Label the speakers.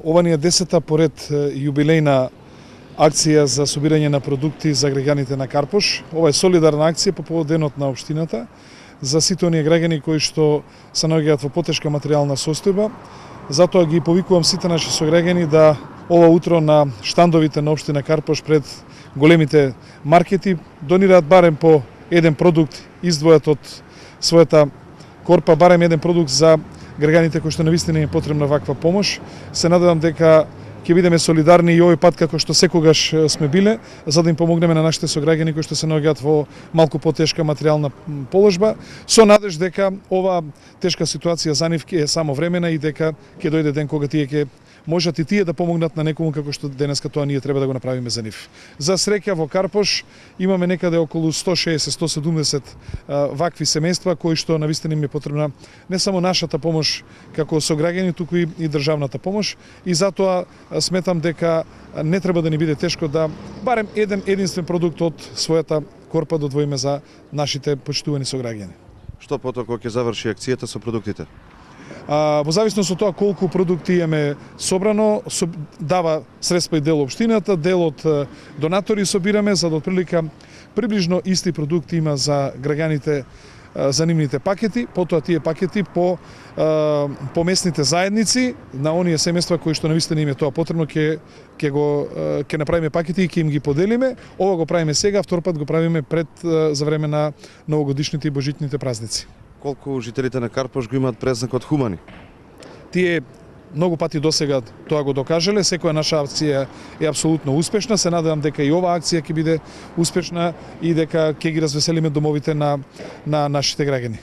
Speaker 1: Ова ни е 10-та поред јубилејна акција за собирање на продукти за граѓаните на Карпош. Ова е солидарна акција по повод денот на општината за сите оние граѓани кои што се наоѓаат во потешка материјална состојба. Затоа ги повикувам сите наши сограѓани да ова утро на штандовите на општина Карпош пред големите маркети донираат барем по еден продукт, издвојат од својата корпа барем еден продукт за граѓаните кои што навистина им е потребна ваква помош. Се надевам дека ќе бидеме солидарни и овој пат како што секогаш сме биле, за да им помогнеме на нашите сограѓани кои што се наоѓаат во малку потешка материјална положба, со надеж дека ова тешка ситуација за нив е само времена и дека ќе дојде ден кога тие ќе можат и тие да помогнат на некому како што денеска тоа ние треба да го направиме за нив. За среќа во Карпош имаме некаде околу 160-170 вакви семејства кои што навистина им е потребна не само нашата помош како сограѓани, туку и државната помош, и затоа сметам дека не треба да ни биде тешко да барем единствен продукт од својата корпа додвоиме за нашите почитувани сограѓани.
Speaker 2: Што потоа кога ќе заврши акцијата со продуктите?
Speaker 1: Во зависност од тоа колку продукти имаме собрано, дава средства и дел општината, дел од донатори собираме, за да отприлика приближно исти продукти има за граѓаните за нивните пакети, потоа тие пакети по местните заедници, на оние семејства кои што навистина им е тоа потребно, ќе направиме пакети и ќе им ги поделиме. Ова го правиме сега, втор пат го правиме за време на новогодишните и божитните празници.
Speaker 2: Колку жителите на Карпош го имаат презнакот хумани?
Speaker 1: Тие многу пати досега тоа го докажале, секоја наша акција е апсолутно успешна. Се надевам дека и оваа акција ќе биде успешна и дека ќе ги развеселиме домовите на нашите граѓани.